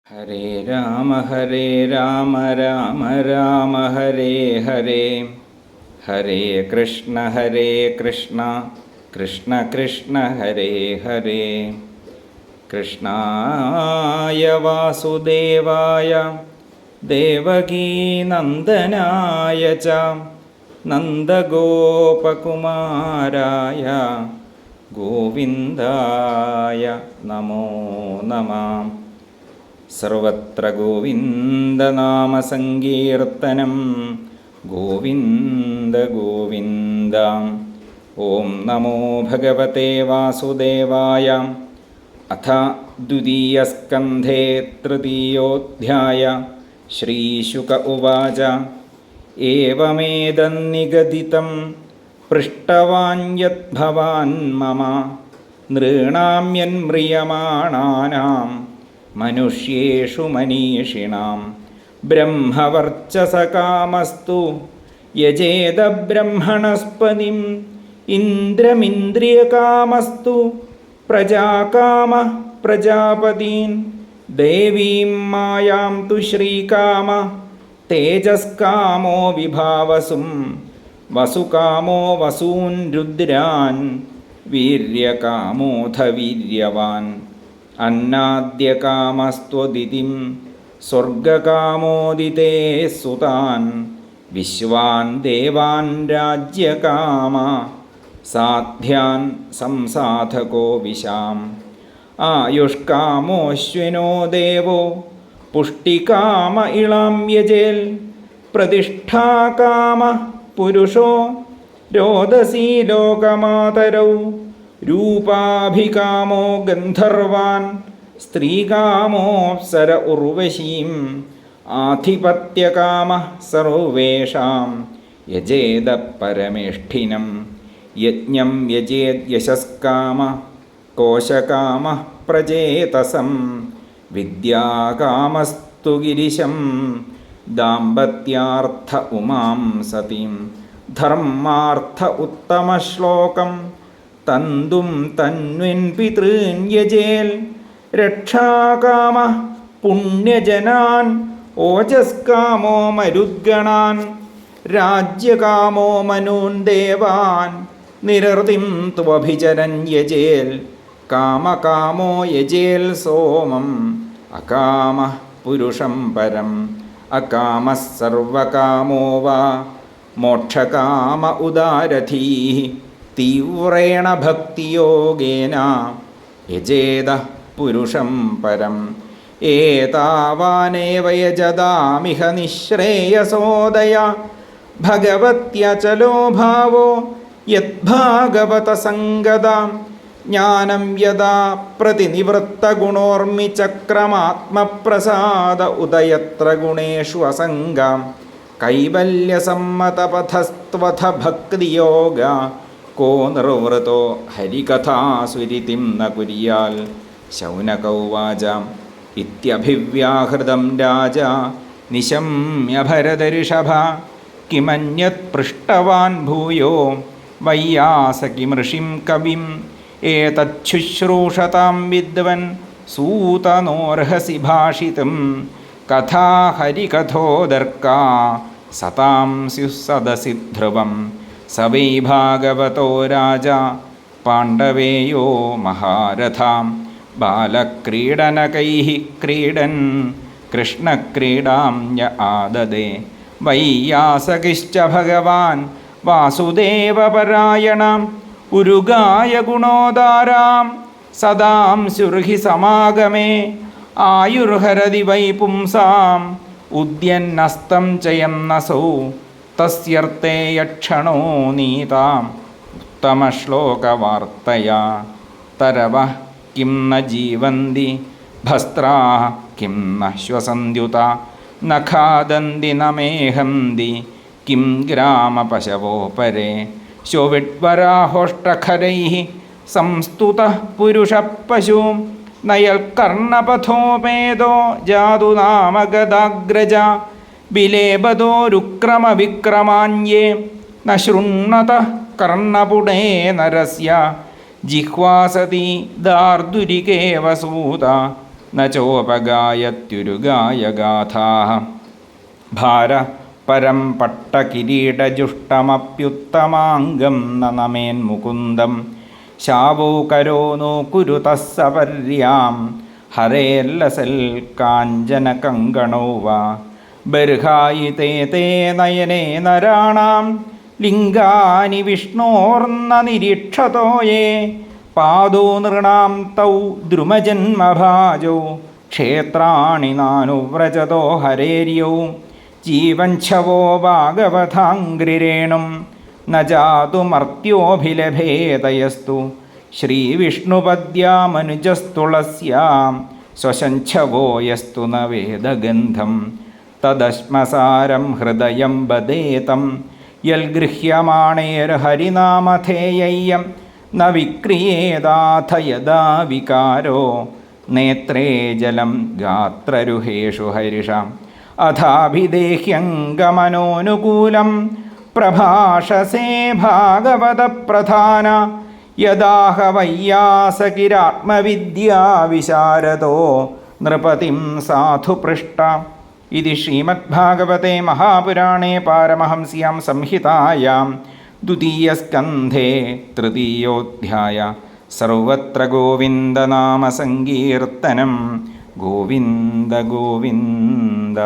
ഹരേ രാമ രാമ രാമ ഹരേ ഹരേ. ഹരേ കൃഷ്ണ കൃഷ്ണ കൃഷ്ണ ഹരേ ഹരേ. കൃഷ്ണായ വാസുദേവായ ദേവകീനന്ദനായ ച നന്ദഗോപകുമാരായ ഗോവിന്ദായ നമോ നമഃ. സർവത്ര ഗോവിന്ദനാമസങ്കീർത്തനം ഗോവിന്ദ ഗോവിന്ദ. ഓം നമോ ഭഗവതേ വാസുദേവായ. അഥ ദ്വിതീയസ്കന്ധേ തൃതീയോധ്യായ. ശ്രീശുക ഉവാച. ഏവമേതന്നിഗദിതം പൃഷ്ടവാൻ യദ്ഭവാൻ മമ നൃണാം യന്മ്രിയമാണാനാം മനുഷ്യേഷു മനീഷിണാം ബ്രഹ്മവർച്ചസകാമസ്തു യജേത ബ്രഹ്മണസ്പതിം ഇന്ദ്രമിന്ദ്രിയകാമസ്തു പ്രജാകാമ പ്രജാപതീൻ ദേവീം മായാം തു ശ്രീകാമ തേജസ്കാമോ വിഭാവസും വസുകാമോ വസൂൻ രുദ്രാൻ വീര്യകാമോധ വീര്യവാൻ അന്നാദ്യകാമസ്ത്വദിതിം സ്വർഗകാമോദിതേ സുതാൻ വിശ്വാൻ ദേവാൻ രാജ്യകാമ സാധ്യാൻ സംസാധകോ വിശാം ആയുഷ്കാമോശ്വിനോ ദേവോ പുഷ്ടികാമ ഇളാം യജേൽ പ്രതിഷ്ഠാകാമ പുരുഷോ രോദസീ ലോകമാതരൗ രൂപാഭികാമോ ഗന്ധർവാൻ സ്ത്രീകാമോപ്സര ഉർവശീം ആധിപത്യകാമ സർവേഷാം യജേത പരമേഷ്ഠിനം യജ്ഞം യജേത് യശസ്കാമ കോശകാമ പ്രജേതസം വിദ്യാകാമസ്തു ഗിരിശം ദാമ്പത്യാർത്ഥ ഉമാം സതീം ധർമാർത്ഥ ഉത്തമശ്ലോകം തന്തും തന്വിൻ പിതॄൻ യജേൽ രക്ഷാകാമ പുണ്യജനാൻ ഓജസ്കാമോ മരുദ്ഗണാൻ രാജ്യകാമോ മനൂൻ ദേവാൻ നിരർതിം ത്വഭിചരൻ യജേൽ കാമകാമോ യജേൽ സോമം അകാമ പുരുഷം പരം അകാമഃ സർവകാമോ വാ മോക്ഷകാമ ഉദാരധീഃ തീവ്രേണ ഭക്തിയോഗേന യജേത പുരുഷം പരം ഏതാവാനേവ യജതാമിഹ നിശ്രേയസോദയ ഭഗവത്യചലോ ഭാവോ യദ്ഭാഗവത സംഗതാം ജ്ഞാനം യദാ പ്രതിനിവൃത്തഗുണോർമി ചക്രമാത്മപ്രസാദ ഉദയത്ര ഗുണേഷു അസംഗാം കൈവല്യസമ്മതപഥസ്ത്വഥ ഭക്തിയോഗ കോ നിർവൃതോ ഹരികഥാസുരിതിം ന കുര്യാൽ. ശൗനക ഉവാച. ഇത്യഭിവ്യാഹൃതം രാജ നിശമ്യ ഭരതഋഷഭ കിമന്യത് പൃഷ്ടവാൻ ഭൂയോ വയ്യാസ കിമൃഷിം കവിം ഏതച്ഛുശ്രൂഷതാം വിദ്വൻ സൂതനോർഹസി ഭാഷിതും കഥാ ഹരികഥോദർക്കാ സതാം സ്യുഃ സദസി ധ്രുവം സ വൈ ഭാഗവതോ രാജ പാണ്ഡവേയോ മഹാരഥാം ബാലക്രീഡനകൈഃ ക്രീഡൻ കൃഷ്ണക്രീഡാം യ ആദദേ വൈയാസകിശ്ച ഭഗവാൻ വാസുദേവപരായണം ഉരുഗായ ഗുണോദാരാം സദാംശുർഹി സമാഗമേ ആയുർഹരതി വൈ പുംസാം ഉദ്യന്നസ്തം ചയന്നസൗ തസ്യർത്തേ യക്ഷണോ നീതാം ഉത്തമശ്ലോകവാർത്തയാ തരവഃ കിം ന ജീവന്തി ഭസ്ത്രാഃ കിം ന ശ്വസന്ത്യുത ന ഖാദന്തി ന മേഹന്തി കിം ഗ്രാമപശവോ പരേ ശോവിഡ്വരാഹോഷ്ടഖരൈഃ സംസ്തുതഃ പുരുഷഃ പശൂം നയൽകർണപഥോപേതോ ജാതുനാമഗദാഗ്രജ വിലേപദോരുക്രമവിക്രമാന്യേ ന ശൃണ്വതഃ കർണപുടേ നരസ്യ ജിഹ്വാസതി ദാർദുരികേവ സൂത ന ചോപഗായത്യുരുഗായഗാഥാഃ ഭാര പരം പട്ടകിരീടജുഷ്ടമപ്യുത്തമാംഗം നമേൻ മുകുന്ദം ശാവോ കരോ നോ കുരുതഃ സപര്യാം ഹരേല്ലസൽ കാഞ്ചനകങ്കണോ വാ ബർഹായിതേ തേ നയനേ നരാണാം ലിംഗാനി വിഷ്ണോർന്ന നിരീക്ഷതോ യേ പാദോ നൃണാം തൗ ദ്രുമജന്മഭാജോ ക്ഷേത്രാണി നാനുവ്രജതോ ഹരേര്യൗ ജീവഞ്ചവോ ഭാഗവതാംഗ്രിരേണും ന ജാതുമർത്യോഭിലഭേതയസ്തു ശ്രീവിഷ്ണുപദ്യാമനുജസ്തുളസ്യാം സ്വശഞ്ചവോ യസ്തു ന വേദഗന്ധം തദശ്മസാരം ഹൃദയം ബദേതം യൽഗൃഹ്യമാണേർഹരിനാമധേയം ന വിക്രിയേതാഥ യദാ വികാരോ നേത്രേ ജലം ഗാത്രരുഹേഷു ഹരിഷാം അഥാഭിദേഹ്യംഗമനോനുകൂലം പ്രഭാഷസേ ഭാഗവത പ്രധാന യദാഹ വയ്യാസകിരാത്മവിദ്യാ വിശാരദോ നൃപതിം സാധു പൃഷ്ട. ഇതി ശ്രീമദ്ഭാഗവതേ മഹാപുരാണേ പാരമഹംസ്യാം സംഹിതായാം ദ്വിതീയസ്കന്ധേ തൃതീയോധ്യായ. സർവത്ര ഗോവിന്ദനാമസങ്കീർത്തനം. ഗോവിന്ദ ഗോവിന്ദ.